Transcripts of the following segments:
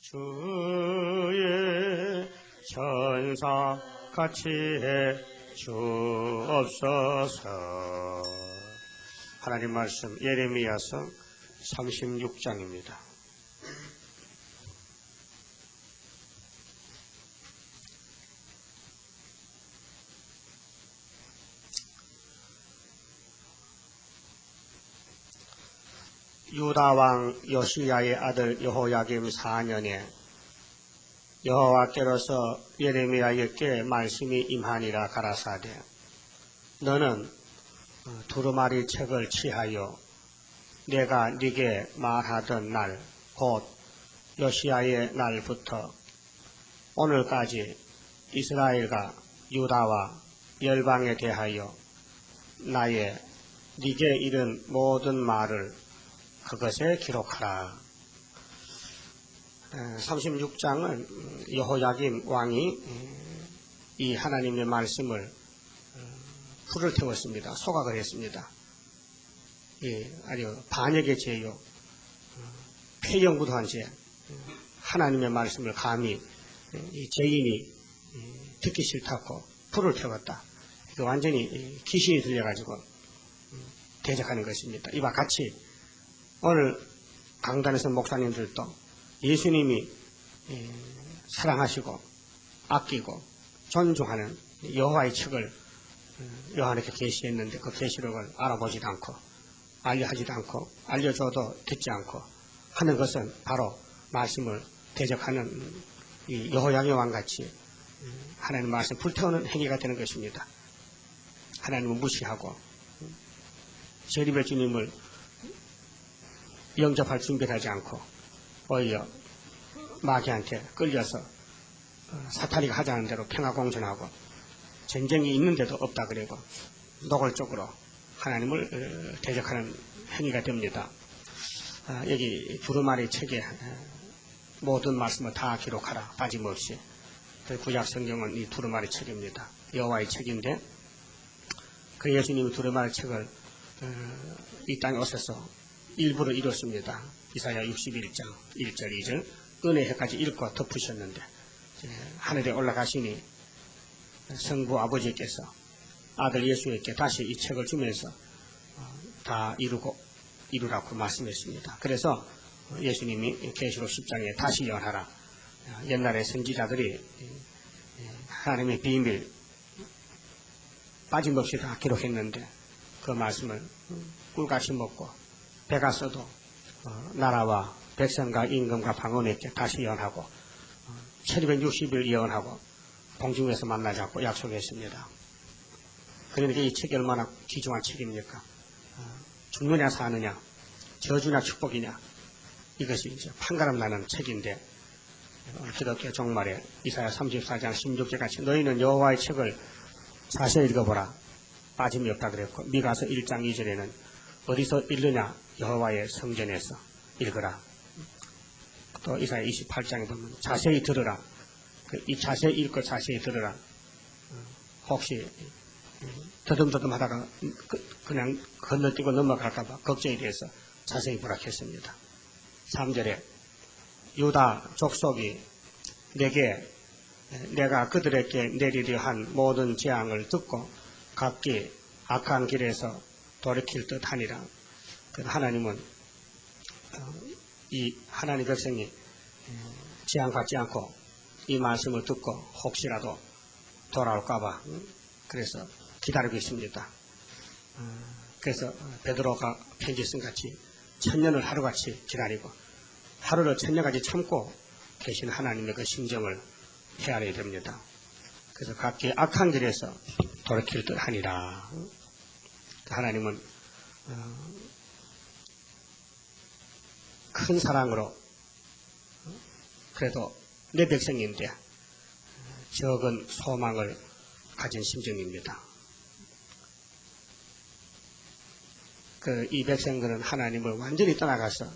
주의 천사 같이 해 주옵소서. 하나님 말씀 예레미야서 36장입니다. 유다왕 요시야의 아들 여호야김 4년에 여호와께로서 예레미야에게 말씀이 임하니라 가라사대 너는 두루마리 책을 취하여 내가 네게 말하던 날 곧 요시야의 날부터 오늘까지 이스라엘과 유다와 열방에 대하여 나의 네게 이른 모든 말을 그것에 기록하라. 36장은 여호야김 왕이 이 하나님의 말씀을 불을 태웠습니다. 소각을 했습니다. 아주 반역의 죄요, 폐영부도한 죄, 하나님의 말씀을 감히 이 죄인이 듣기 싫다고 불을 태웠다. 완전히 귀신이 들려가지고 대적하는 것입니다. 이와 같이 오늘 강단에서 목사님들도 예수님이 사랑하시고 아끼고 존중하는 여호와의 책을 요한에게 계시했는데 그 계시록을 알아보지도 않고 알려하지도 않고 알려줘도 듣지 않고 하는 것은 바로 말씀을 대적하는 이 여호야김 왕같이 하나님 말씀 불태우는 행위가 되는 것입니다. 하나님을 무시하고 재림의 주님을 영접할 준비를 하지 않고 오히려 마귀한테 끌려서 사탄이가 하자는 대로 평화공존하고 전쟁이 있는데도 없다 그리고 노골적으로 하나님을 대적하는 행위가 됩니다. 여기 두루마리 책에 모든 말씀을 다 기록하라 빠짐없이. 구약 성경은 이 두루마리 책입니다. 여호와의 책인데 그 예수님이 두루마리 책을 이 땅에 오셔서 일부러 이뤘습니다. 이사야 61장 1절 2절 은혜해까지 읽고 덮으셨는데 하늘에 올라가시니 성부 아버지께서 아들 예수에게 다시 이 책을 주면서 다 이루라고 말씀했습니다. 그래서 예수님이 계시록 10장에 다시 예언하라. 옛날에 선지자들이 하나님의 비밀 빠짐없이 다 기록했는데 그 말씀을 꿀같이 먹고 배가 써도 나라와 백성과 임금과 방언에게 다시 예언하고 1260일 예언하고 공중에서 만나자고 약속했습니다. 그러니까 이 책이 얼마나 귀중한 책입니까? 죽느냐 사느냐 저주냐 축복이냐 이것이 이제 판가름 나는 책인데 기독교 종말에 이사야 34장 16절 같이 너희는 여호와의 책을 자세히 읽어보라 빠짐이 없다 그랬고 미가서 1장 2절에는 어디서 읽느냐 여호와의 성전에서 읽어라. 또 이사야 28장에 보면 자세히 들으라. 이 자세히 읽고 자세히 들으라. 혹시 더듬더듬 하다가 그냥 건너뛰고 넘어갈까봐 걱정이 돼서 자세히 부락했습니다. 3절에 유다 족속이 내가 그들에게 내리려 한 모든 재앙을 듣고 각기 악한 길에서 돌이킬 듯 하니라. 하나님은 이 하나님 백성이 재앙받지 않고 이 말씀을 듣고 혹시라도 돌아올까봐 그래서 기다리고 있습니다. 그래서 베드로가 편지 쓴 같이 1000년을 하루같이 기다리고 하루를 1000년까지 참고 계신 하나님의 그 심정을 헤아려야 됩니다. 그래서 각기 악한 길에서 돌이킬 듯 하니라. 하나님은 큰 사랑으로 그래도 내 백성인데 적은 소망을 가진 심정입니다. 이 백성들은 하나님을 완전히 떠나가서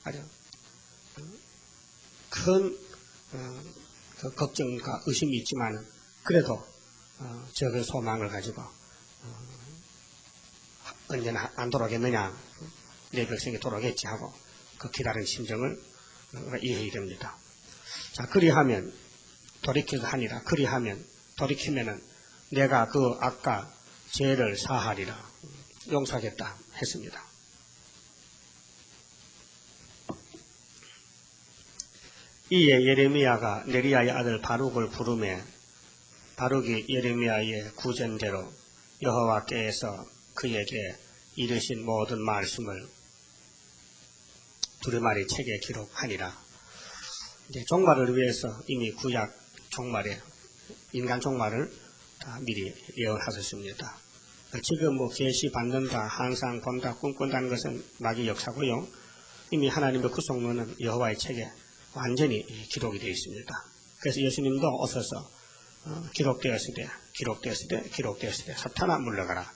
아주 큰 걱정과 의심이 있지만 그래도 적은 소망을 가지고 언제나 안 돌아오겠느냐 내 백성이 돌아오겠지 하고 그 기다리는 심정을 이해해야 됩니다. 자, 그리하면 돌이키게 하니라. 그리하면 돌이키면은 내가 그 악과 죄를 사하리라. 용서하겠다 했습니다. 이에 예레미야가 네리야의 아들 바룩을 부르매 바룩이 예레미야의 구전대로 여호와께서 그에게 이르신 모든 말씀을 두루마리 책에 기록하니라. 이제 종말을 위해서 이미 구약 종말에 인간 종말을 다 미리 예언하셨습니다. 지금 뭐 계시 받는다, 항상 본다, 꿈꾼다는 것은 마귀 역사고요. 이미 하나님의 구속론은 여호와의 책에 완전히 기록이 되어 있습니다. 그래서 예수님도 오셔서 기록되었을 때 사탄아 물러가라.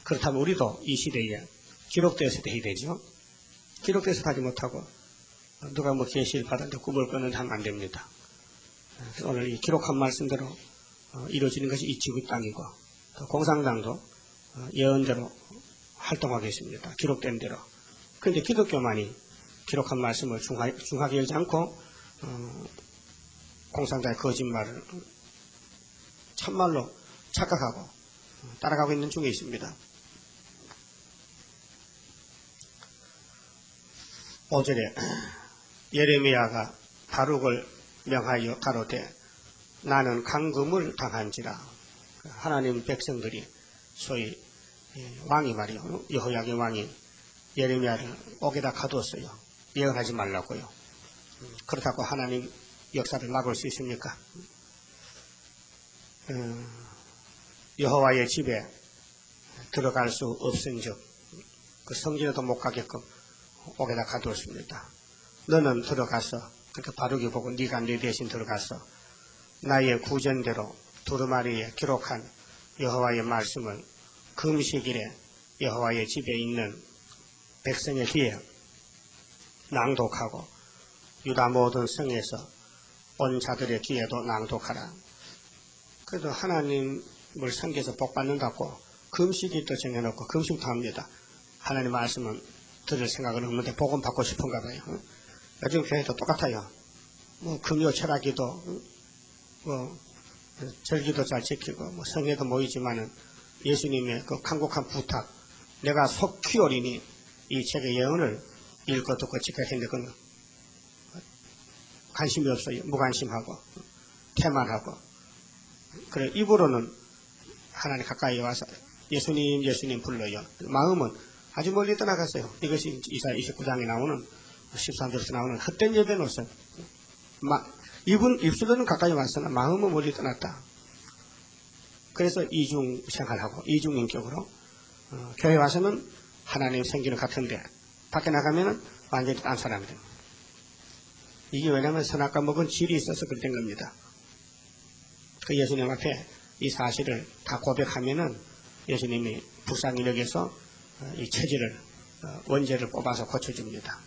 그렇다면 우리도 이 시대에 기록되었을 때 해야 되죠. 기록돼서 하지 못하고 누가 뭐 계시를 받았는데 꿈을 꾸는데 하면 안 됩니다. 그래서 오늘 이 기록한 말씀대로 이루어지는 것이 이 지구 땅이고 또 공산당도 예언대로 활동하겠습니다. 기록된 대로. 그런데 기독교만이 기록한 말씀을 중하게 열지 않고 공산당의 거짓말을 참말로 착각하고 따라가고 있는 중에 있습니다. 5절에 예레미야가 바룩을 명하여 가로되 나는 강금을 당한지라. 하나님 백성들이 소위 왕이 말이요, 여호야긴 왕이 예레미야를 옥에다 가두었어요. 예언하지 말라고요. 그렇다고 하나님 역사를 막을 수 있습니까? 여호와의 집에 들어갈 수 없은즉 그 성전에도 못 가게끔 옥에다 가두었습니다. 너는 들어가서, 그러니까 바룩이 보고 네가 내 대신 들어가서 나의 구전대로 두루마리에 기록한 여호와의 말씀을 금식일에 여호와의 집에 있는 백성의 귀에 낭독하고 유다 모든 성에서 온 자들의 귀에도 낭독하라. 그래도 하나님을 섬겨서 복 받는다고 금식일도 정해놓고 금식도 합니다. 하나님 말씀은 들을 생각은 없는데 복은 받고 싶은가 봐요. 요즘 교회도 똑같아요. 뭐 금요 철학기도 뭐 절기도 잘 지키고 뭐 성회도 모이지만은 예수님의 그 간곡한 부탁, 내가 속히오리니 이 책의 예언을 읽고 듣고 지켜했는데 그건 관심이 없어요. 무관심하고 태만하고. 그래 입으로는 하나님 가까이 와서 예수님 불러요. 마음은 아주 멀리 떠나갔어요. 이것이 이사야 29장에 나오는 13절에서 나오는 헛된 예배노릇은 입술로는 가까이 왔으나 마음은 멀리 떠났다. 그래서 이중 생활하고 이중 인격으로 교회 와서는 하나님 생기는 같은데 밖에 나가면은 완전히 딴 사람이 됩니다. 이게 왜냐하면 선악과 먹은 질이 있어서 그랬던 겁니다. 그 예수님 앞에 이 사실을 다 고백하면은 예수님이 불쌍히 여겨서 이 체질을 원죄를 뽑아서 고쳐줍니다.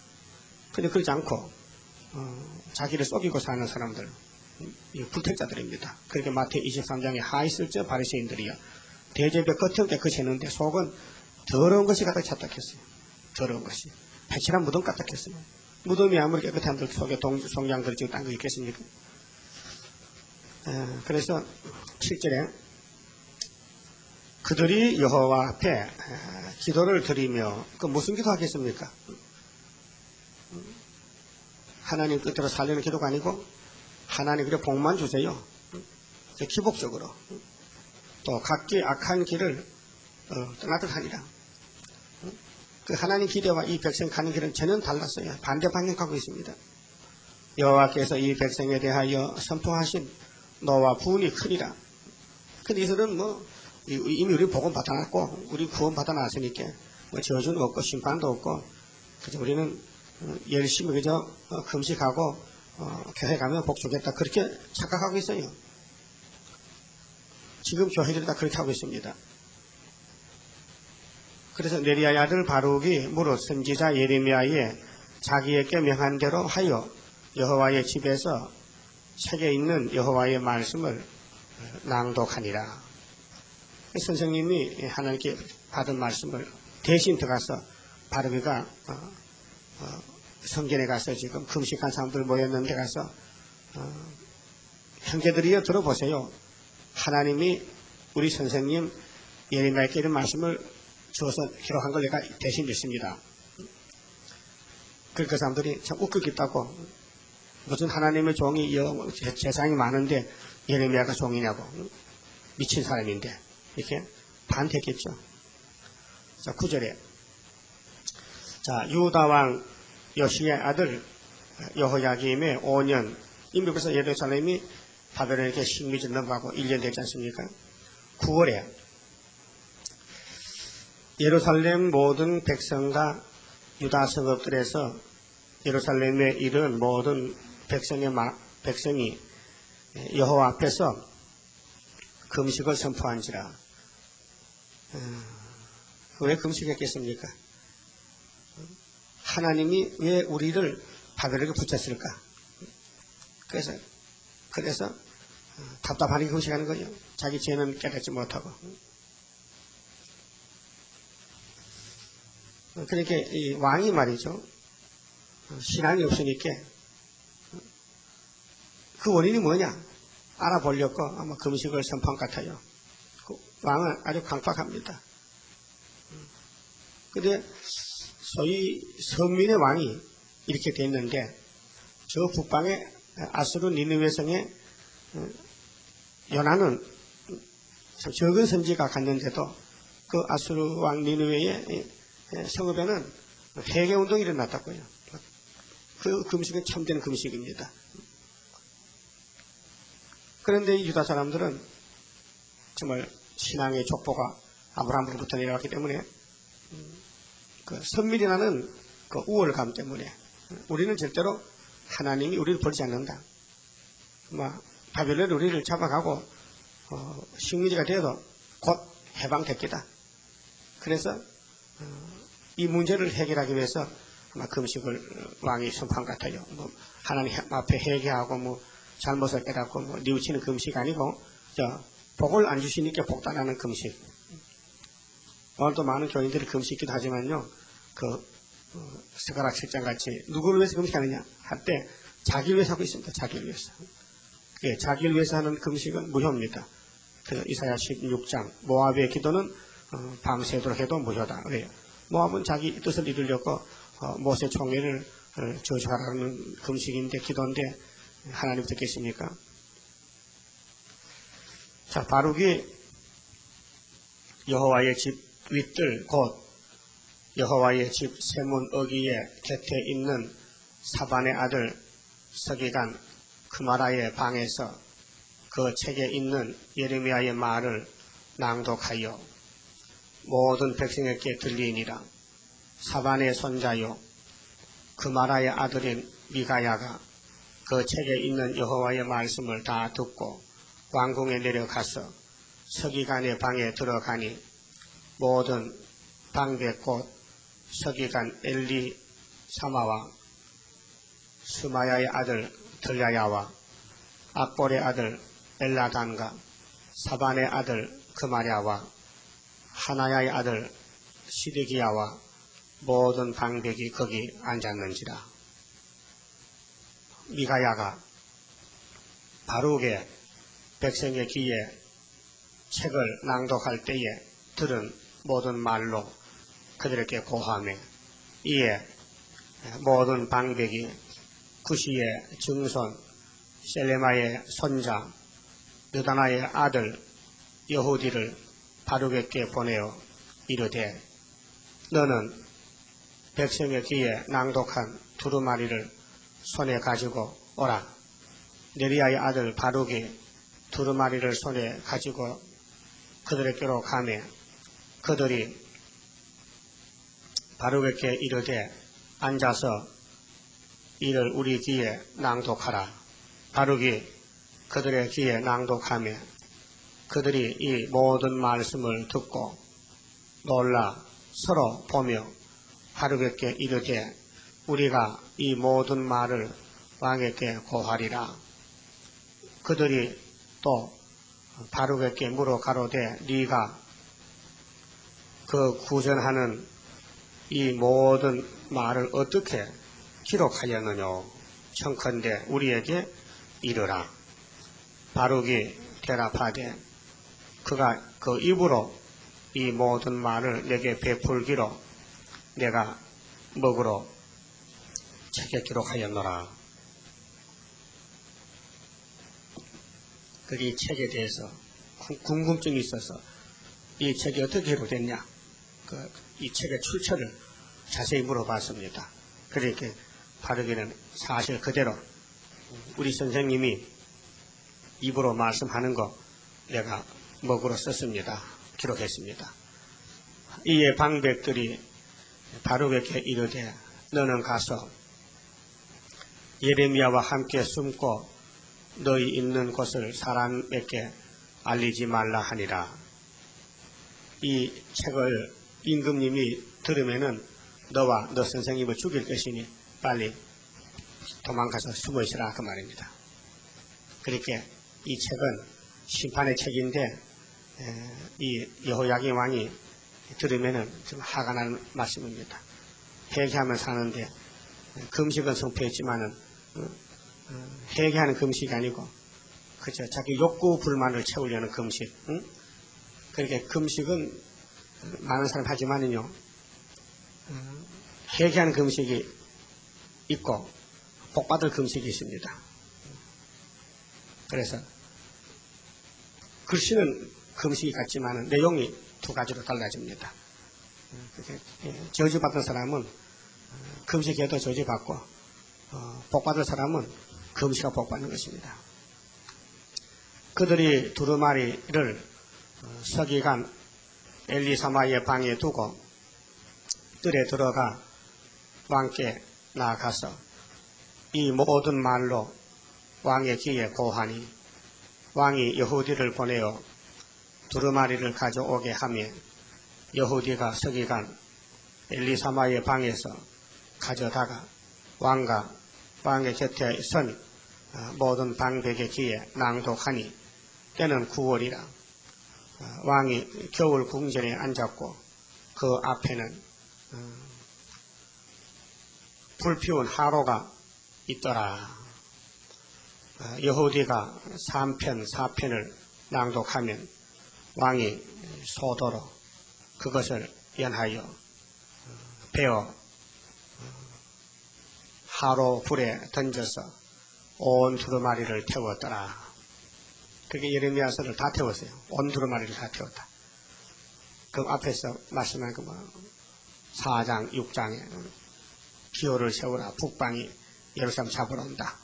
그런데 그렇지 않고 자기를 속이고 사는 사람들, 불택자들입니다. 그렇게 마태 23장에 하이슬저 바리새인들이요 대접에 겉은 깨끗했는데 속은 더러운 것이 가득 찼다 했어요. 더러운 것이 배칠한 무덤 같다 했어요. 무덤이 아무리 깨끗한들 속에 송장들이 지금 딴 거 있겠습니까? 그래서 7절에 그들이 여호와 앞에 기도를 드리며 그 무슨 기도 하겠습니까? 하나님 뜻대로 살려는 기도가 아니고 하나님 그래 복만 주세요. 기복적으로 또 각기 악한 길을 떠나듯 하니라. 그 하나님 기대와 이 백성 가는 길은 전혀 달랐어요. 반대 방향 가고 있습니다. 여호와께서 이 백성에 대하여 선포하신 너와 분이 크니라. 근데 이들은 뭐 이미 우리 복음 받아놨고 우리 구원 받아놨으니까 뭐 저주는 없고 심판도 없고 그저 우리는 열심히 그저 금식하고 교회 가면 복 주겠다 그렇게 착각하고 있어요. 지금 교회들이 다 그렇게 하고 있습니다. 그래서 네리야의 아들 바룩이 무릇 선지자 예레미야에 자기에게 명한 대로 하여 여호와의 집에서 책에 있는 여호와의 말씀을 낭독하니라. 선생님이 하나님께 받은 말씀을 대신 들어가서 바룩이가 성전에 가서 지금 금식한 사람들 모였는데 가서 형제들이여 들어보세요. 하나님이 우리 선생님 예레미야에게 이런 말씀을 주어서 기록한 걸 내가 대신 읽습니다. 그 사람들이 참 웃기겠다고, 무슨 하나님의 종이 재상이 많은데 예레미야가 종이냐고, 미친 사람인데, 이렇게 반대했겠죠. 자, 9절에 자, 유다왕 요시의 아들 여호야김의 5년, 이미 벌써 예루살렘이 바벨론에게 식민지 넘어가고 1년 되지 않습니까? 9월에 예루살렘 모든 백성과 유다 성읍들에서 예루살렘에 이른 모든 백성이 여호와 앞에서 금식을 선포한지라. 왜 금식했겠습니까? 하나님이 왜 우리를 바벨론에 붙였을까? 그래서 답답하니 금식하는 거죠. 자기 죄는 깨닫지 못하고. 그러니까 이 왕이 말이죠. 신앙이 없으니까 그 원인이 뭐냐? 알아보려고 아마 금식을 선포한 것 같아요. 그 왕은 아주 강팍합니다. 근데 소위 선민의 왕이 이렇게 됐는데 저 북방의 아수르 니느웨 성에 요나는 적은 선지가 갔는데도 그 아수르 왕 니느웨의 성읍에는 회개운동이 일어났다고요. 그 금식은 참된 금식입니다. 그런데 유다 사람들은 정말 신앙의 족보가 아브라함으로부터 내려왔기 때문에 그 선밀이라는 그 우월감 때문에 우리는 절대로 하나님이 우리를 버리지 않는다. 바벨론이 우리를 잡아가고 식민지가 되어도 곧 해방됐겠다. 그래서 이 문제를 해결하기 위해서 아마 금식을 왕이 선포한 것 같아요. 하나님 앞에 회개하고 잘못을 깨닫고 뉘우치는 금식 아니고 복을 안 주시니까 복단하는 금식. 오늘도 많은 교인들이 금식기도 하지만요. 스가락 책장 같이 누구를 위해서 금식하느냐 할 때 자기를 위해서 하고 있습니다. 자기를 위해서. 자기를 위해서 하는 금식은 무효입니다. 이사야 16장 모압의 기도는 밤새도록 해도 무효다. 왜요? 모압은 자기 뜻을 이루려고 모세 총회를 저주하라는 금식인데 기도인데 하나님 듣겠습니까? 자, 바룩이 여호와의 집 윗뜰 곧 여호와의 집 세문 어귀에 곁에 있는 사반의 아들 서기관 그마라의 방에서 그 책에 있는 예레미야의 말을 낭독하여 모든 백성에게 들리니라. 사반의 손자요 그마라의 아들인 미가야가 그 책에 있는 여호와의 말씀을 다 듣고 왕궁에 내려가서 서기관의 방에 들어가니 모든 방백 곧 서기관 엘리 사마와 스마야의 아들 들야야와 악볼의 아들 엘라단과 사반의 아들 그마랴와 하나야의 아들 시드기야와 모든 방백이 거기 앉았는지라. 미가야가 바룩의 백성의 귀에 책을 낭독할 때에 들은 모든 말로 그들에게 고하며 이에 모든 방백이 구시의 증손 셀레마의 손자 느다나의 아들 여후디를 바룩에게 보내어 이르되 너는 백성의 귀에 낭독한 두루마리를 손에 가지고 오라. 네리야의 아들 바룩이 두루마리를 손에 가지고 그들에게로 가매 그들이 바룩에게 이르되 앉아서 이를 우리 귀에 낭독하라. 바룩이 그들의 귀에 낭독하며 그들이 이 모든 말씀을 듣고 놀라 서로 보며 바룩에게 이르되 우리가 이 모든 말을 왕에게 고하리라. 그들이 또 바룩에게 물어 가로되 네가 그 구전하는 이 모든 말을 어떻게 기록하였느냐. 청컨대 우리에게 이르라. 바룩이 대답하되 그가 그 입으로 이 모든 말을 내게 베풀기로 내가 먹으러 책에 기록하였노라. 그게 이 책에 대해서 궁금증이 있어서 이 책이 어떻게 기록됐냐, 이 책의 출처를 자세히 물어봤습니다. 그렇게 바르기는 사실 그대로 우리 선생님이 입으로 말씀하는 거 내가 먹으로 썼습니다. 기록했습니다. 이에 방백들이 바룩에게 이르되 너는 가서 예레미야와 함께 숨고 너희 있는 곳을 사람에게 알리지 말라 하니라. 이 책을 임금님이 들으면은 너와 너 선생님을 죽일 것이니 빨리 도망가서 숨어 있으라 그 말입니다. 그렇게 이 책은 심판의 책인데 이 여호야긴 왕이 들으면은 좀 화가 나는 말씀입니다. 회개하면 사는데 금식은 성패했지만은 회개하는 금식이 아니고 그저 자기 욕구 불만을 채우려는 금식. 그렇게 금식은 많은 사람 하지만은요, 회개하는 금식이 있고 복받을 금식이 있습니다. 그래서 글씨는 금식이 같지만 내용이 두 가지로 달라집니다. 저주받은 사람은 금식해도 저주받고 복받을 사람은 금식과 복받는 것입니다. 그들이 두루마리를 서기관 엘리사마의 방에 두고 뜰에 들어가 왕께 나아가서 이 모든 말로 왕의 귀에 고하니 왕이 여후디를 보내어 두루마리를 가져오게 하며 여후디가 서기관 엘리사마의 방에서 가져다가 왕과 왕의 곁에 선 모든 방백의 귀에 낭독하니 때는 9월이라. 왕이 겨울 궁전에 앉았고 그 앞에는 불 피운 하로가 있더라. 여후디가 3편 4편을 낭독하면 왕이 소도로 그것을 연하여 베어 하로 불에 던져서 온 두루마리를 태웠더라. 그게 예레미야서를 다 태웠어요. 온 두루마리를 다 태웠다. 그 앞에서 말씀한 4장 6장에 기호를 세우라. 북방이 예루살렘 잡으러 온다.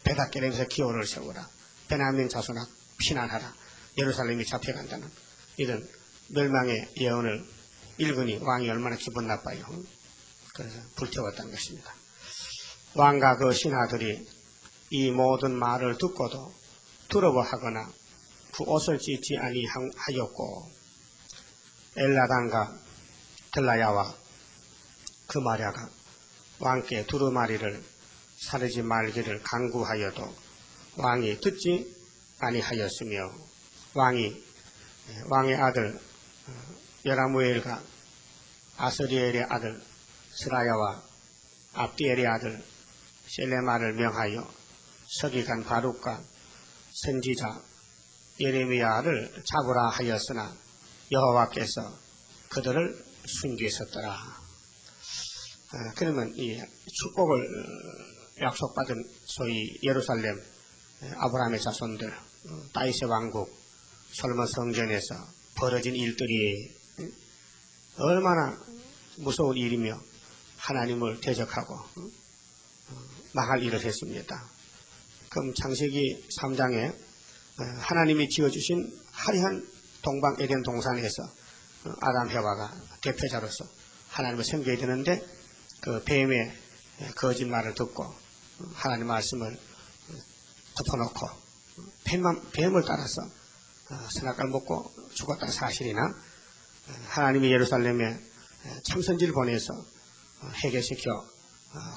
베닷게렘에서 기호를 세우라. 베냐민 자손아 피난하라. 예루살렘이 잡혀간다는 이런 멸망의 예언을 읽으니 왕이 얼마나 기분 나빠요. 그래서 불태웠다는 것입니다. 왕과 그 신하들이 이 모든 말을 듣고도 두려워하거나 그 옷을 찢지 아니하였고 엘라단과 들라야와 그 마랴가 왕께 두루마리를 사르지 말기를 간구하여도 왕이 듣지 아니하였으며 왕의 아들 여라무엘과 아스리엘의 아들 스라야와 압디엘의 아들 셀레마를 명하여 서기관 바룩과 선지자 예레미야를 잡으라 하였으나 여호와께서 그들을 숨기셨더라. 그러면 이 축복을 약속받은 소위 예루살렘 아브라함의 자손들 다윗의 왕국 솔로몬 성전에서 벌어진 일들이 얼마나 무서운 일이며 하나님을 대적하고 망할 일을 했습니다. 그럼 창세기 3장에 하나님이 지어주신 화려한 동방 에덴 동산에서 아담 해와가 대표자로서 하나님을 섬겨야 되는데 그 뱀의 거짓말을 듣고 하나님 말씀을 덮어놓고 뱀을 따라서 선악과를 먹고 죽었다는 사실이나 하나님이 예루살렘에 참선지를 보내서 해결시켜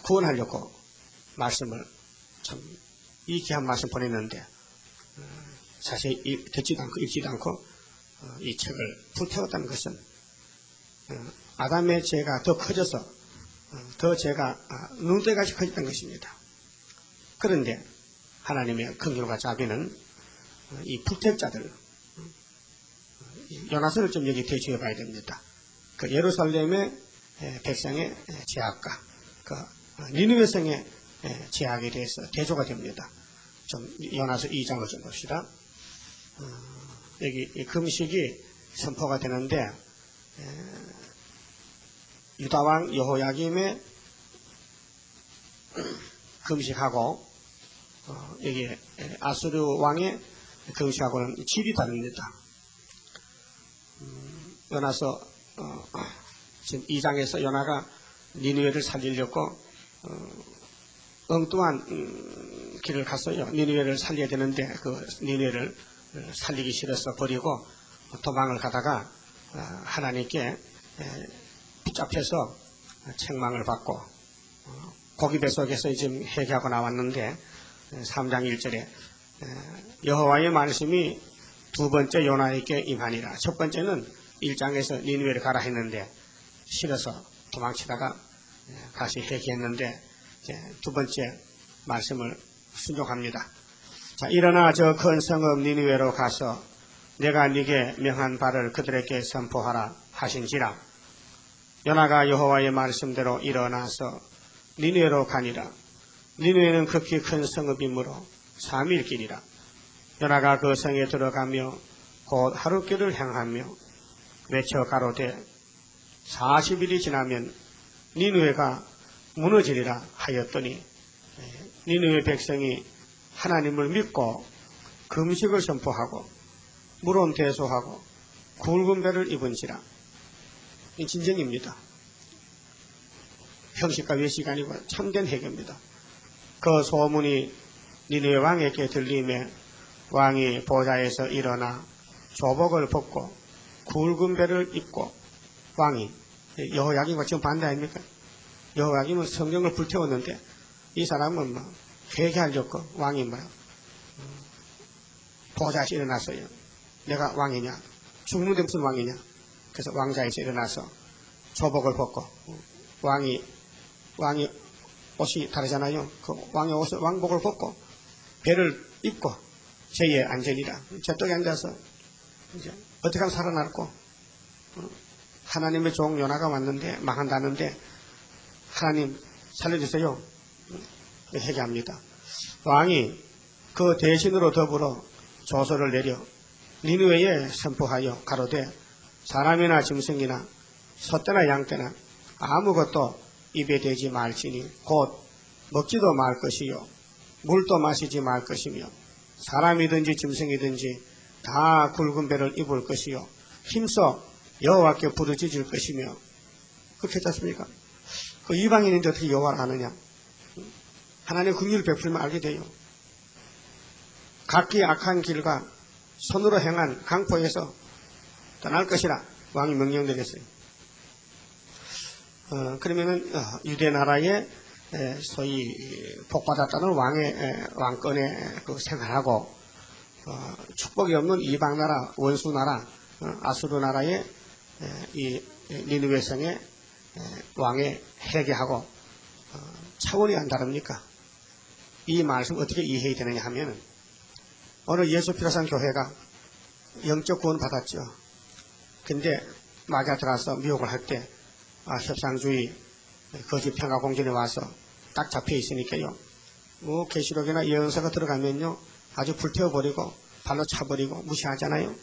구원하려고 말씀을 참 이 귀한 말씀 보냈는데 자세히 듣지도 않고 읽지도 않고 이 책을 불태웠다는 것은 아담의 죄가 더 커져서 더 죄가 눈대같이 커졌다는 것입니다. 그런데 하나님의 긍휼과 자비는 이 불택자들, 요나서를 좀 여기 대조해 봐야 됩니다. 그 예루살렘의 백성의 죄악과 그 니느웨 성의 죄악에 대해서 대조가 됩니다. 좀 요나서 2장을 좀 봅시다. 여기 금식이 선포가 되는데 유다왕 여호야김의 금식하고 여기 아수르 왕의 금식하고는 질이 다릅니다. 요나서 지금 2장에서 요나가 니느웨를 살리려고 엉뚱한 길을 갔어요. 니느웨를 살려야 되는데 그 니느웨를 살리기 싫어서 버리고 도망을 가다가 하나님께 붙잡혀서 책망을 받고 고기 뱃속에서 지금 회개하고 나왔는데 3장 1절에 여호와의 말씀이 두 번째 요나에게 임하니라. 첫 번째는 1장에서 니느웨를 가라 했는데 싫어서 도망치다가 다시 회개했는데 두 번째 말씀을 순종합니다. 자, 일어나 저 큰 성읍 니느웨로 가서 내가 네게 명한 바를 그들에게 선포하라 하신지라. 요나가 여호와의 말씀대로 일어나서 니느웨로 가니라. 니느웨는 극히 큰 성읍이므로 3일 길이라. 요나가 그 성에 들어가며 곧 하룻길을 향하며 외쳐 가로되 40일이 지나면 니느웨가 무너지리라 하였더니 니느웨 백성이 하나님을 믿고 금식을 선포하고 물온 대소하고 굵은 배를 입은지라. 이 진정입니다. 형식과 외식 아니고 참된 해교입니다. 그 소문이 니느웨 왕에게 들림에 왕이 보좌에서 일어나 조복을 벗고 굵은 배를 입고 왕이 여호야김과 지금 반대 아닙니까? 여호야김은 성경을 불태웠는데 이 사람은 뭐 회개하려고 왕이 뭐 보좌에서 일어났어요. 내가 왕이냐? 죽는데 무슨 왕이냐? 그래서 왕자에서 일어나서 조복을 벗고 왕이 옷이 다르잖아요. 그 왕의 옷을 왕복을 벗고 배를 입고 제에 앉으리라. 저쪽에 앉아서 이제 어떻게 하면 살아날고 하나님의 종 요나가 왔는데 망한다는데 하나님 살려주세요. 회개합니다. 왕이 그 대신으로 더불어 조서를 내려 니느웨에 선포하여 가로되 사람이나 짐승이나 소떼나 양떼나 아무것도 입에 대지 말지니 곧 먹지도 말 것이요 물도 마시지 말 것이며 사람이든지 짐승이든지 다 굵은 배를 입을 것이요 힘써 여호와께 부르짖을 것이며 그렇게 했지 않습니까? 그 이방인인데 어떻게 여호와를 아느냐? 하나님의 긍휼을 베풀면 알게 돼요. 각기 악한 길과 손으로 행한 강포에서 떠날 것이라 왕이 명령 내렸어요. 그러면은 유대 나라에 소위 복받았다는 왕의 왕권에 생활하고 축복이 없는 이방 나라 원수 나라 아수르 나라의 이 니느웨 성의 왕의 회개하고 차원이 안 다릅니까? 이 말씀 어떻게 이해해야 되느냐 하면 오늘 예수 피로산 교회가 영적 구원 받았죠. 근데 마귀가 들어가서 미혹을 할 때 협상주의 거짓 평화 공전에 와서 딱 잡혀 있으니까요. 뭐 계시록이나 예언서가 들어가면요 아주 불태워버리고 발로 차버리고 무시하잖아요.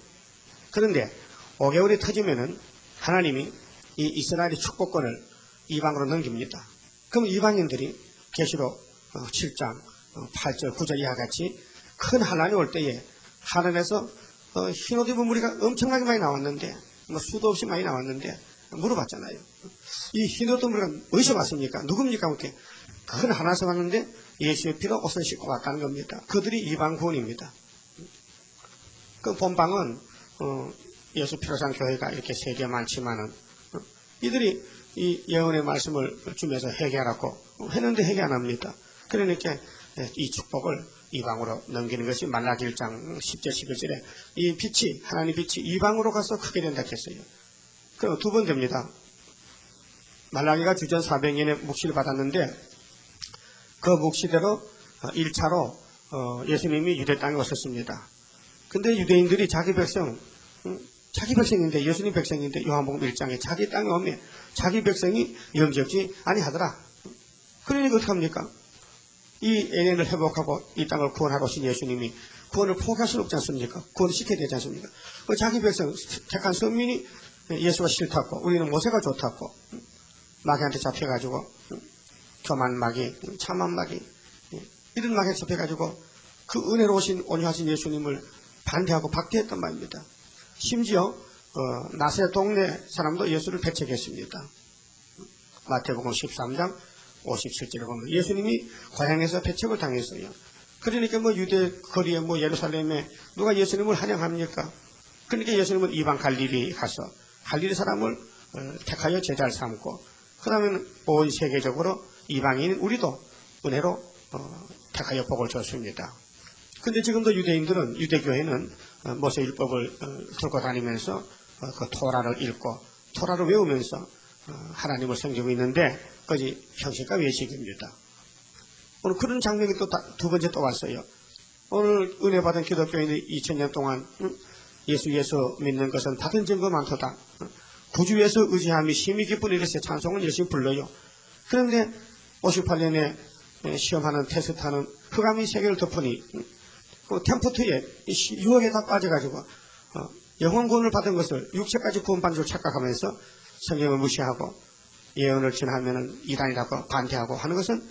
그런데 5개월이 터지면은 하나님이 이 이스라엘의 축복권을 이방으로 넘깁니다. 그럼 이방인들이 계시록 7장 8절 9절 이하 같이 큰 환란이 올 때에 하늘에서 흰옷 입은 무리가 엄청나게 많이 나왔는데 뭐 수도 없이 많이 나왔는데 물어봤잖아요. 이 흰옷 입은 무리가 어디서 왔습니까? 누굽니까? 이렇게 큰 하나에서 왔는데 예수의 피로 옷을 씻고 왔다는 겁니다. 그들이 이방 구원입니다. 그 본방은 예수 피로산 교회가 이렇게 세계 많지만은 이들이 이 예언의 말씀을 주면서 회개하라고 했는데 회개 안 합니다. 그러니까 이 축복을 이방으로 넘기는 것이 말라기 1장 10절 11절에 이 빛이 하나님 빛이 이방으로 가서 크게 된다 했어요. 그럼 두 번 됩니다. 말라기가 주전 400년에 묵시를 받았는데 그 묵시대로 1차로 예수님이 유대 땅에 오셨습니다. 근데 유대인들이 자기 백성인데, 예수님 백성인데, 요한복음 1장에 자기 땅에 오면 자기 백성이 영접지 아니하더라. 그러니까 어떡합니까? 이 에덴을 회복하고 이 땅을 구원하러 오신 예수님이 구원을 포기할 수는 없지 않습니까? 구원을 시켜야 되지 않습니까? 자기 백성, 택한 선민이 예수가 싫다고, 우리는 모세가 좋다고, 마귀한테 잡혀가지고, 교만 마귀, 참한 마귀, 이런 마귀에 잡혀가지고 그 은혜로우신 온유하신 예수님을 반대하고 박대했단 말입니다. 심지어 나세 동네 사람도 예수를 배척했습니다. 마태복음 13장 57절에 보면 예수님이 고향에서 배척을 당했어요. 그러니까 유대 거리에 예루살렘에 누가 예수님을 환영합니까? 그러니까 예수님은 이방 갈릴리 가서 갈릴리 사람을 택하여 제자를 삼고, 그 다음에는 온 세계적으로 이방인 우리도 은혜로 택하여 복을 줬습니다. 근데 지금도 유대인들은, 유대교회는 모세율법을 들고 다니면서 그 토라를 읽고 토라를 외우면서 하나님을 섬기고 있는데, 그것이 형식과 외식입니다. 오늘 그런 장면이 또 두 번째 또 왔어요. 오늘 은혜 받은 기독교인이 2000년 동안 예수 믿는 것은 받은 증거 많도다. 구주에서 의지함이 힘이 기쁜 이것의 찬송을 열심히 불러요. 그런데 58년에 시험하는 테스트하는 흑암이 세계를 덮으니 그 템프트에 유혹에 다 빠져가지고 영원 구원을 받은 것을 육체까지 구원받은 줄 착각하면서 성경을 무시하고 예언을 지나면 이단이라고 반대하고 하는 것은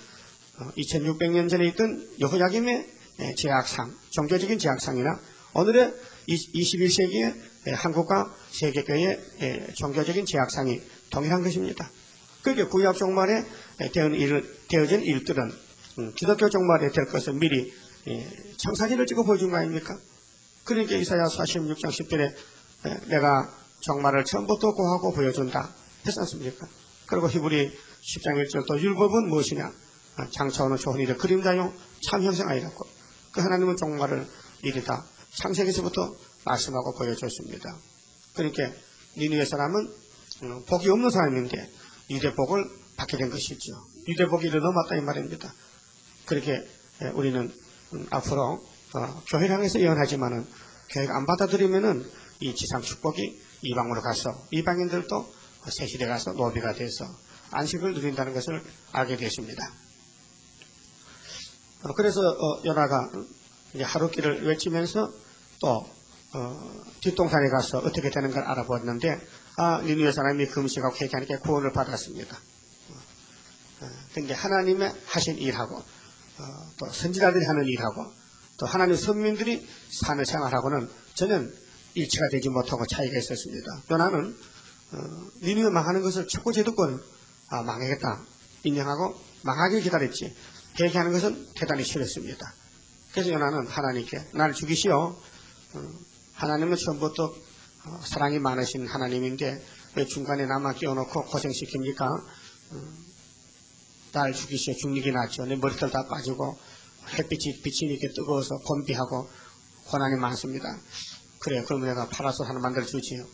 2600년 전에 있던 여호야김의 제약상, 종교적인 제약상이나 오늘의 21세기의 한국과 세계교회의 종교적인 제약상이 동일한 것입니다. 그렇게 구약 종말에 되어진 일들은 기독교 종말에 될 것을 미리 청사진을 찍어 보여준 거 아닙니까? 그러니까 이사야 46장 10절에 내가 종말을 처음부터 고하고 보여준다 했지 않습니까? 그리고 히브리 10장 1절 또 율법은 무엇이냐? 장차오는 좋은 일의 그림자요 참 형상 아니라고. 그 하나님은 종말을 이르다 창세기에서부터 말씀하고 보여줬습니다. 그러니까 니느웨 사람은 복이 없는 사람인데 유대복을 받게 된 것이죠. 유대복이 이르 넘었다 이 말입니다. 그렇게 우리는 앞으로 교회를 향해서 예언하지만은 교회가 안 받아들이면은 이 지상 축복이 이방으로 가서 이방인들도 새 시대 가서 노비가 돼서 안식을 누린다는 것을 알게 되십니다. 그래서 요나가 이제 하루길을 외치면서 또 뒷동산에 가서 어떻게 되는 걸 알아보았는데 니느웨 사람이 금식하고 회개하니까 구원을 받았습니다. 근데 하나님의 하신 일하고 또 선지자들이 하는 일하고 또 하나님 선민들이 사는 생활하고는 전혀 일치가 되지 못하고 차이가 있었습니다. 요나는 니느웨 망하는 것을 자꾸 제도권 망하겠다 인정하고 망하길 기다렸지 회개하는 것은 대단히 싫었습니다. 그래서 요나는 하나님께 나를 죽이시오. 하나님은 처음부터 사랑이 많으신 하나님인데 왜 중간에 나만 끼워놓고 고생시킵니까? 나를 죽이시오. 죽는 게 낫죠. 내 머리털 다 빠지고 햇빛이 비치니까 뜨거워서 곤비하고 고난이 많습니다. 그래 그러면 내가 파라솔 하나 만들어주지요.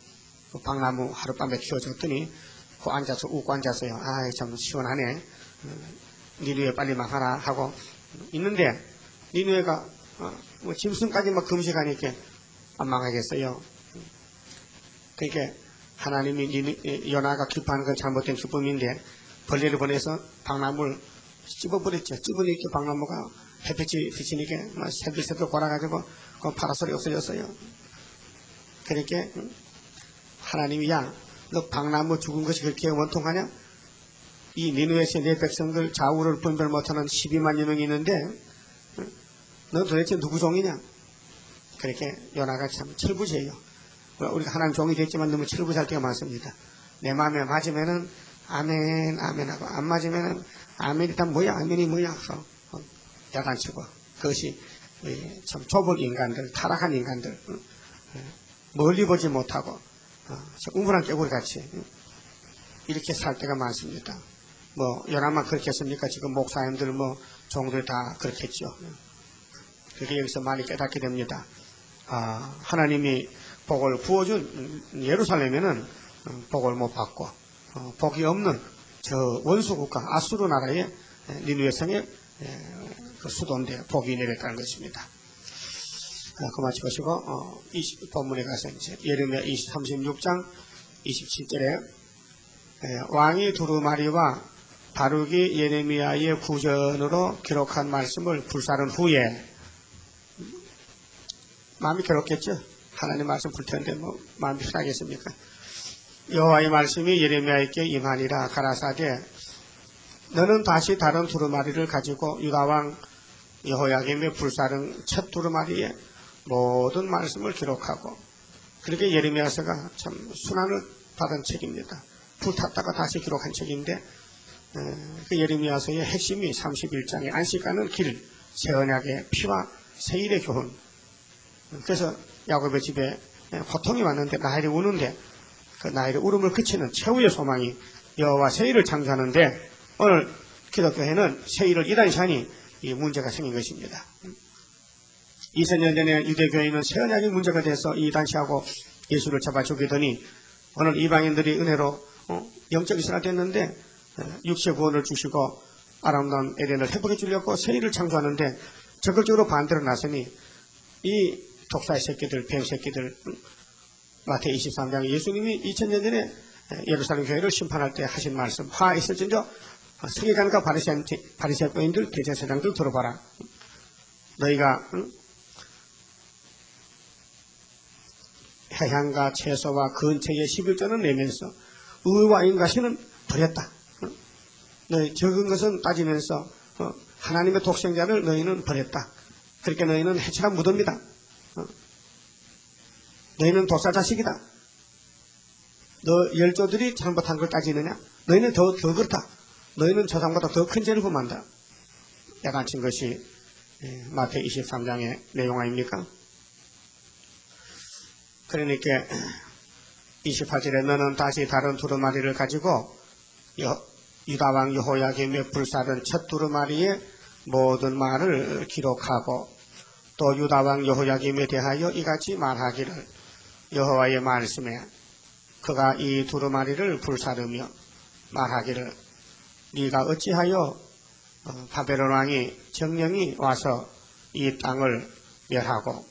그 박나무 하룻밤에 키워줬더니 그 앉아서 웃고 앉아서요. 아이 참 시원하네. 니느웨 빨리 망하라 하고 있는데 니느웨가 짐승까지 막 금식하니까 안 망하겠어요. 그러니까 하나님이 요나가 기뻐하는 건 잘못된 기쁨인데 벌레를 보내서 박나무를 찝어버렸죠. 찝으니까 박나무가 햇빛이 비치니까 막 새들새들 골아가지고 그 파라솔이 없어졌어요. 그러니까 하나님이 야 너 박나무 죽은 것이 그렇게 원통하냐? 이 니느웨에서 내 백성들 좌우를 분별 못하는 12만 여명이 있는데 너 도대체 누구 종이냐? 그렇게 요나가 참 철부지예요. 우리가 하나님 종이 됐지만 너무 철부지할 때가 많습니다. 내 마음에 맞으면은 아멘 아멘 하고 안 맞으면은 아멘이 다 뭐야 아멘이 뭐야 하고 야단치고 그것이 참 좁은 인간들 타락한 인간들 멀리 보지 못하고 우물한 깨구리같이 이렇게 살 때가 많습니다. 요나만 그렇게 했습니까? 지금 목사님들 종들 다 그렇겠죠. 그게 여기서 많이 깨닫게 됩니다. 하나님이 복을 부어준 예루살렘에는 복을 못 받고 복이 없는 저 원수국가 아수르 나라의 니느웨 성에 그 수도인데 복이 내렸다는 것입니다. 그만 보시고 본문에 가서 이제 예레미야 36장 27절에 왕이 두루마리와 바룩이 예레미야의 구전으로 기록한 말씀을 불사른 후에 마음이 괴롭겠죠. 하나님 말씀 불태운데 뭐 마음이 편하겠습니까? 여호와의 말씀이 예레미야에게 임하니라 가라사대 너는 다시 다른 두루마리를 가지고 유다왕 여호야김의 불사른 첫 두루마리에 모든 말씀을 기록하고 그렇게 예레미야서가 참 순환을 받은 책입니다. 불탔다가 다시 기록한 책인데 그 예레미야서의 핵심이 31장의 안식가는 길, 새 언약의 피와 새 일의 교훈. 그래서 야곱의 집에 고통이 왔는데 라헬이 우는데 그 라헬의 울음을 그치는 최후의 소망이 여호와 새 일을 창조하는데 오늘 기독교회는 새 일을 이단시하니 이 문제가 생긴 것입니다. 2000년 전에 유대교회는 새 언약이 문제가 돼서 이단시하고 예수를 잡아 죽이더니 오늘 이방인들이 은혜로 영적 이스라엘 됐는데 육체 구원을 주시고 아름다운 에덴을 회복해 주려고 새 일을 창조하는데 적극적으로 반대로 나서니 이 독사의 새끼들, 뱀 새끼들 마태복음 23장에 예수님이 2000년 전에 예루살렘 교회를 심판할 때 하신 말씀 화 있을진저 서기관과 바리새인들 대제사장들 들어봐라. 너희가 해향과 채소와 근처의 11조는 내면서 의와 인과신은 버렸다. 너희 적은 것은 따지면서 하나님의 독생자를 너희는 버렸다. 그렇게 너희는 해치한 무덤이다. 너희는 도사 자식이다. 너 열조들이 잘못한 걸 따지느냐? 너희는 더 그렇다. 너희는 저상보다 더 큰 죄를 범한다. 야단친 것이 마태복음 23장의 내용 아닙니까? 그러니까 28절에 너는 다시 다른 두루마리를 가지고 유다왕 여호야김의 불사른 첫 두루마리에 모든 말을 기록하고 또 유다왕 여호야김에 대하여 이같이 말하기를 여호와의 말씀에 그가 이 두루마리를 불사르며 말하기를 네가 어찌하여 바벨론 왕이 정령이 와서 이 땅을 멸하고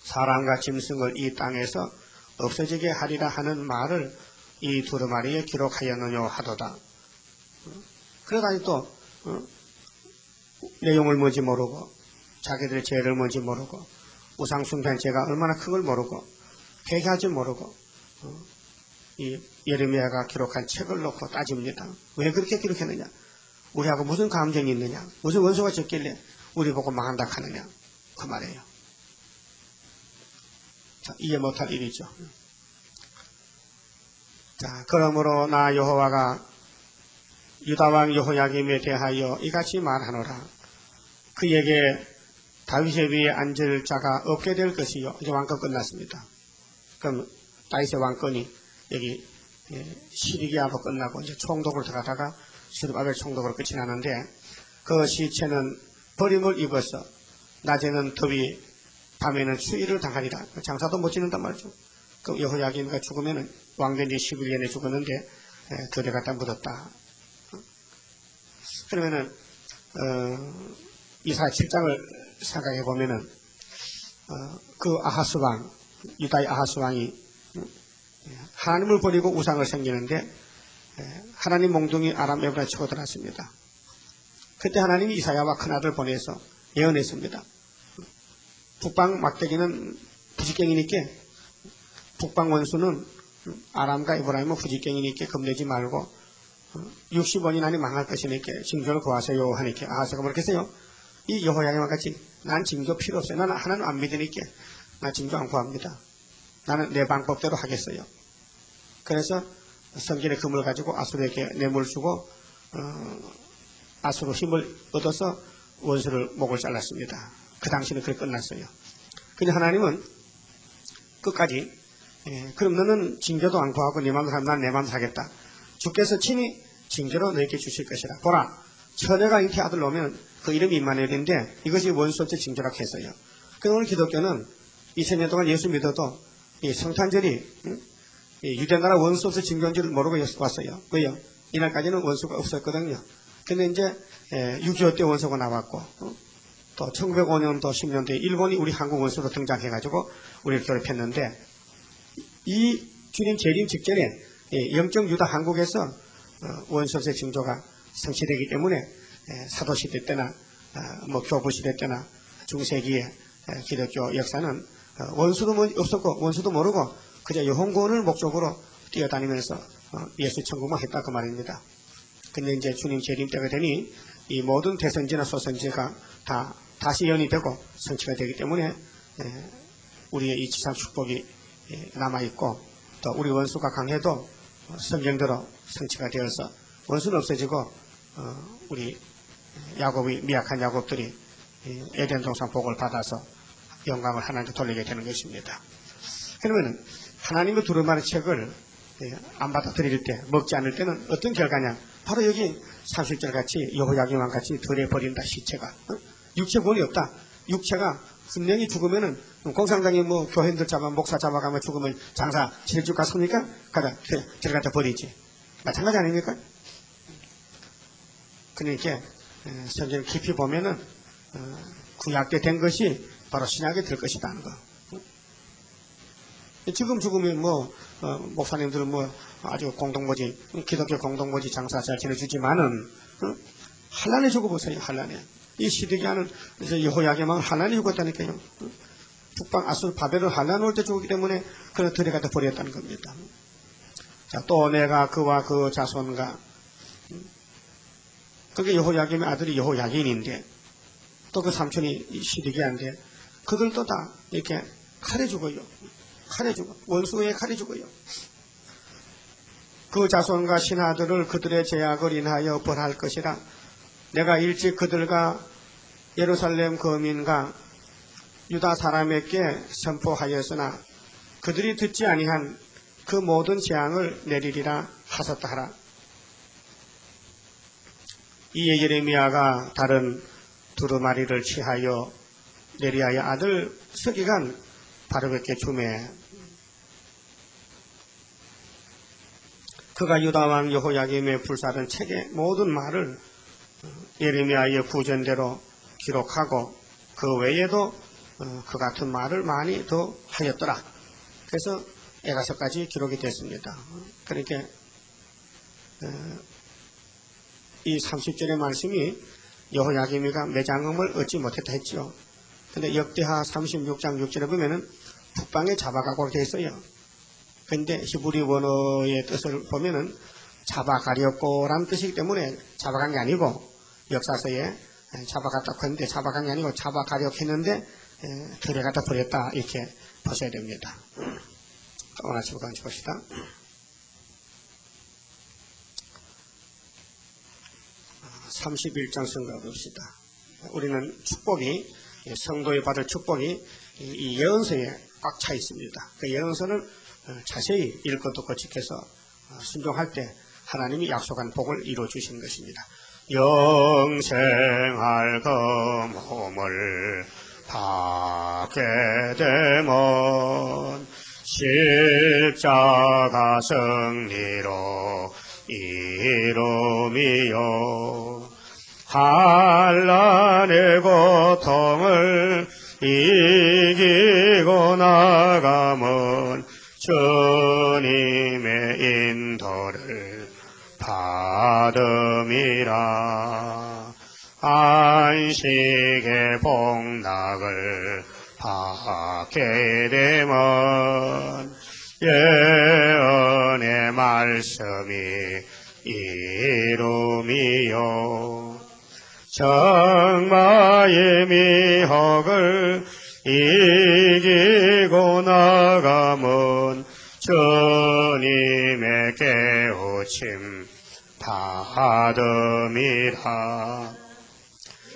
사람과 짐승을 이 땅에서 없어지게 하리라 하는 말을 이 두루마리에 기록하였느냐 하도다. 그러다니 또 내용을 뭔지 모르고 자기들의 죄를 뭔지 모르고 우상숭배한 죄가 얼마나 큰 걸 모르고 회개하지 모르고 이 예레미야가 기록한 책을 놓고 따집니다. 왜 그렇게 기록했느냐? 우리하고 무슨 감정이 있느냐? 무슨 원수가 적길래 우리 보고 망한다 하느냐? 그 말이에요. 자, 이해 못할 일이죠. 자, 그러므로 나 여호와가 유다왕 여호야김에 대하여 이같이 말하노라. 그에게 다윗의 위에 앉을 자가 없게 될 것이요. 이제 왕권 끝났습니다. 그럼 다윗의 왕권이 여기 시리기아로 끝나고 이제 총독으로 들어가다가 스룹바벨 총독으로 끝이 나는데 그 시체는 버림을 입어서 낮에는 더위 밤에는 추위를 당하리라. 장사도 못 지는단 말이죠. 그 여호야김이 죽으면은 왕된 지 10일 전에 죽었는데 교대 갖다 묻었다. 그러면은 이사야 7장을 생각해 보면은 그 아하스 왕, 유다의 아하스 왕이 하나님을 버리고 우상을 섬기는데 하나님 몽둥이 아람 에브라 치고 들었습니다. 그때 하나님이 이사야와 큰아들 보내서 예언했습니다. 북방 막대기는 부지깽이니까 북방 원수는 아람과 에브라임은 부지깽이니까 겁내지 말고 60원이 나니 망할 것이니까 징조를 구하세요 하니까 아하스가 뭐랬겠어요? 이 여호야김과 같이 난 징조 필요 없어요. 나는 하나님 안 믿으니까 나 징조 안 구합니다. 나는 내 방법대로 하겠어요. 그래서 성길의 금을 가지고 아수르에게 뇌물 주고 아수르 힘을 얻어서 원수를 목을 잘랐습니다. 그 당시는 그렇게 끝났어요. 근데 하나님은 끝까지 그럼 너는 징조도 안 구하고 내 마음대로 하면 난 내 마음대로 하겠다. 주께서 친히 징조로 너에게 주실 것이라. 보라, 처녀가 잉태 아들 놓으면 그 이름이 임마누엘인데 이것이 원수업체 징조라고 했어요. 그럼 오늘 기독교는 2000년 동안 예수 믿어도 이 성탄절이 유대나라 원수 없이 징조인 줄 모르고 왔어요. 왜요? 이날까지는 원수가 없었거든요. 근데 이제 6.25 때 원소가 나왔고 또 1905년도 10년도에 일본이 우리 한국 원소로 등장해가지고 우리를 괴롭혔는데 이 주님 재림 직전에 영적 유다 한국에서 원소세 징조가 성취되기 때문에 사도시대 때나 뭐 교부시대 때나 중세기의 기독교 역사는 원수도 없었고 원수도 모르고 그저 영혼구원을 목적으로 뛰어다니면서 예수 천국만 했다 그 말입니다. 근데 이제 주님 재림 때가 되니 이 모든 대선지나 소선지가 다 다시 연이되고 성취가 되기 때문에 우리의 이 지상 축복이 남아있고 또 우리 원수가 강해도 성경대로 성취가 되어서 원수는 없어지고 우리 야곱의 미약한 야곱들이 에덴 동산 복을 받아서 영광을 하나님께 돌리게 되는 것입니다. 그러면 하나님의 두루마리 책을 안 받아들일 때, 먹지 않을 때는 어떤 결과냐? 바로 여기 30절 같이 여호야김왕 같이 들여버린다. 시체가 육체권이 없다. 육체가 분명히 죽으면은 공산당이 뭐 교회들 목사 잡아가면 죽으면 장사 지내줄 갔습니까? 가다 들어가다 버리지. 마찬가지 아닙니까? 그러니까 성경을 깊이 보면은 구약 때 된 것이 바로 신약에 될 것이다 하는 거. 지금 죽으면 목사님들은 아주 공동모지, 기독교 공동모지 장사 잘 지내주지만은, 한란에 죽어보세요, 한란에. 이 시드기야는 여호야김왕은 한란에 죽었다니까요. 북방 아수르 바벨론 한란 올 때 죽었기 때문에 그를 들여가다 버렸다는 겁니다. 자, 또 내가 그와 그 자손과, 그게 여호야김의 아들이 여호야긴인데, 또 그 삼촌이 시드기야인데, 그들도 다 이렇게 칼에 죽어요. 칼에 죽어. 원수의 칼에 죽어요. 그 자손과 신하들을 그들의 죄악을 인하여 벌할 것이라. 내가 일찍 그들과 예루살렘 거민과 유다 사람에게 선포하였으나 그들이 듣지 아니한 그 모든 재앙을 내리리라 하셨다 하라. 이에 예레미야가 다른 두루마리를 취하여 네리야의 아들 서기관 바르크에게 주매 그가 유다왕 여호야김의 불사른 책의 모든 말을 예레미야의 구전대로 기록하고 그 외에도 그 같은 말을 많이 더 하였더라. 그래서 에가서까지 기록이 됐습니다. 그러니까 이 30절의 말씀이 여호야김이가 매장음을 얻지 못했다 했죠. 근데 역대하 36장 6절에 보면은 북방에 잡아가고 되어 있어요. 근데 히브리 원어의 뜻을 보면은 잡아가렸고라는 뜻이기 때문에 잡아간 게 아니고 역사서에 잡아갔다고 했는데 잡아간 게 아니고 잡아가려고 했는데 들여갔다 버렸다 이렇게 보셔야 됩니다. 오늘 아침 같이 봅시다. (31장) 성가 봅시다. 우리는 축복이 성도에 받을 축복이 이 예언서에 꽉 차 있습니다. 그 예언서를 자세히 읽고 듣고 지켜서 순종할 때 하나님이 약속한 복을 이루어 주시는 것입니다. 영생할 그 몸을 받게 되면 십자가 승리로 이름이요 한란의 고통을 이기고 나가면 주님의 인도를 받음이라. 안식의 복락을 받게 되면 예언의 말씀이 이름이요 정마의 미혹을 이기고 나가면 주님의 깨우침 받음이라.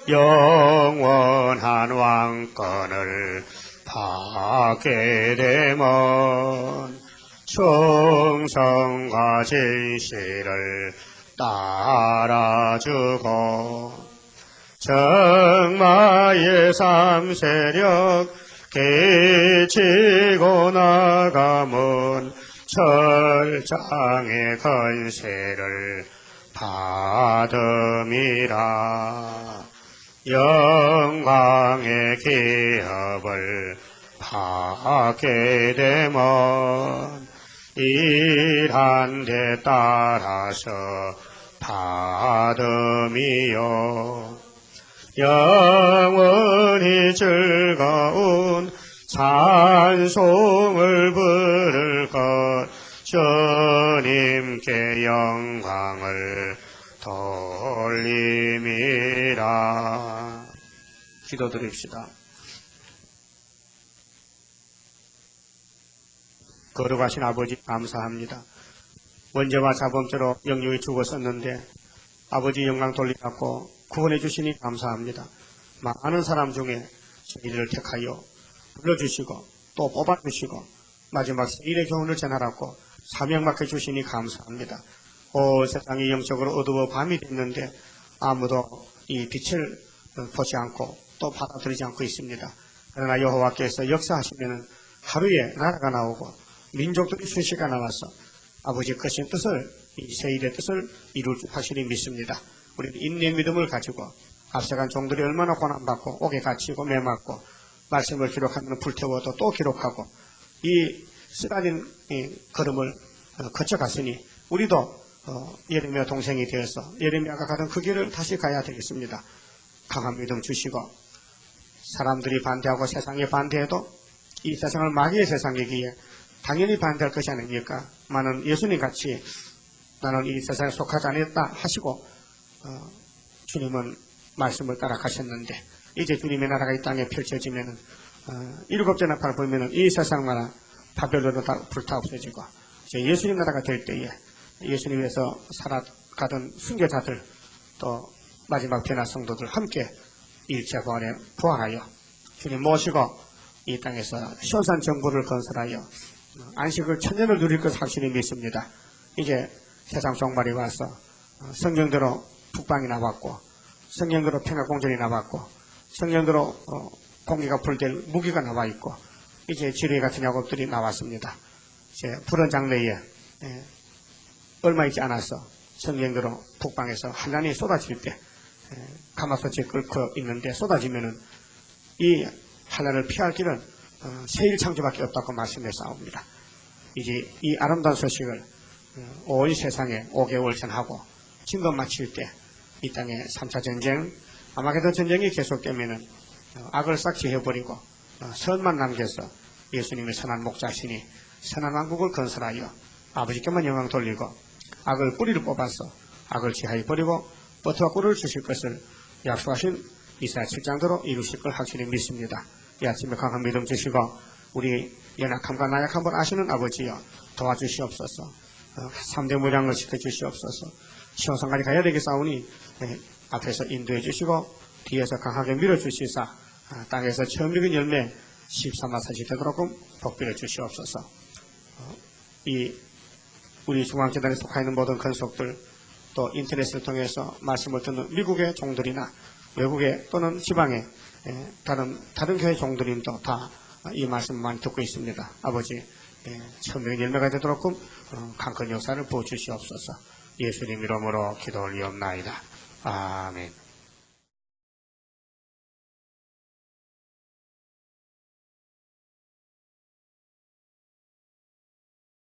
영원한 왕권을 받게 되면 충성과 진실을 따라주고 정마의 삼세력 깨치고 나가면 철장의 건세를 받음이라. 영광의 기업을 받게 되면 일한 데 따라서 받음이요. 영원히 즐거운 찬송을 부를 것, 주님께 영광을 돌림이라. 기도드립시다. 거룩하신 아버지 감사합니다. 원죄와 자범죄로 영육이 죽었었는데 아버지 영광 돌리갖고 구원해 주시니 감사합니다. 많은 사람 중에 저희를 택하여 불러주시고 또 뽑아주시고 마지막 세일의 교훈을 전하라고 사명 맡겨주시니 감사합니다. 세상이 영적으로 어두워 밤이 됐는데 아무도 이 빛을 보지 않고 또 받아들이지 않고 있습니다. 그러나 여호와께서 역사하시면 하루에 나라가 나오고 민족들이 수시가 나와서 아버지의 크신 뜻을, 이 세일의 뜻을 이룰 줄 확실히 믿습니다. 우리는 인내의 믿음을 가지고 앞서간 종들이 얼마나 고난받고 옥에 갇히고 매맞고 말씀을 기록하면 불태워도 또 기록하고 이 쓰라린 걸음을 거쳐갔으니 우리도 예레미야 동생이 되어서 예레미야가 가던 그 길을 다시 가야 되겠습니다. 강한 믿음 주시고 사람들이 반대하고 세상이 반대해도 이 세상을 마귀의 세상이기에 당연히 반대할 것이 아닙니까? 나는 예수님 같이 나는 이 세상에 속하지 않았다 하시고 주님은 말씀을 따라 가셨는데 이제 주님의 나라가 이 땅에 펼쳐지면은 일곱째 나팔을 보면은 이 세상마다 바벨론도 다 불타 없어지고 이제 예수님 나라가 될 때에 예수님 위해서 살아가던 순교자들 또 마지막 변화 성도들 함께 일체 부활에 부활하여 주님 모시고 이 땅에서 시온산 정부를 건설하여 안식을 천년을 누릴 것 확실히 믿습니다. 이제 세상 종말이 와서 성경대로 북방이 나왔고 성경대로 평화공전이 나왔고 성경대로 공기가 불될 무기가 나와 있고 이제 지뢰 같은 야곱들이 나왔습니다. 이제 푸른 장래에 얼마 있지 않아서 성경대로 북방에서 한란이 쏟아질 때 가마솥이 끓고 있는데 쏟아지면은 이 한란을 피할 길은 세일 창조밖에 없다고 말씀해 싸웁니다. 이제 이 아름다운 소식을 온 세상에 5개월 전하고 진도 마칠 때 이 땅에 3차 전쟁, 아마게도 전쟁이 계속되면은 악을 싹 지해버리고 선만 남겨서 예수님의 선한 목자시니 선한 왕국을 건설하여 아버지께만 영광 돌리고 악을 뿌리를 뽑아서 악을 지하에 버리고 버터와 꿀을 주실 것을 약속하신 이사야 7장대로 이루실 걸 확실히 믿습니다. 이 아침에 강한 믿음 주시고 우리 연약함과 나약함을 아시는 아버지여 도와주시옵소서. 3대 무량을 지켜주시옵소서. 시온산까지 가야 되겠사오니 앞에서 인도해 주시고 뒤에서 강하게 밀어주시사 땅에서 처음 익은 열매 13마사시 되도록 복비를 주시옵소서. 우리 중앙재단에 속하 있는 모든 건속들 또 인터넷을 통해서 말씀을 듣는 미국의 종들이나 외국의 또는 지방의 다른 교회 종들님도 다 이 말씀을 많이 듣고 있습니다. 아버지 천명의 열매가 되도록 강큰 역사를 부어주시옵소서. 예수님 이름으로 기도 올리옵나이다. 아멘.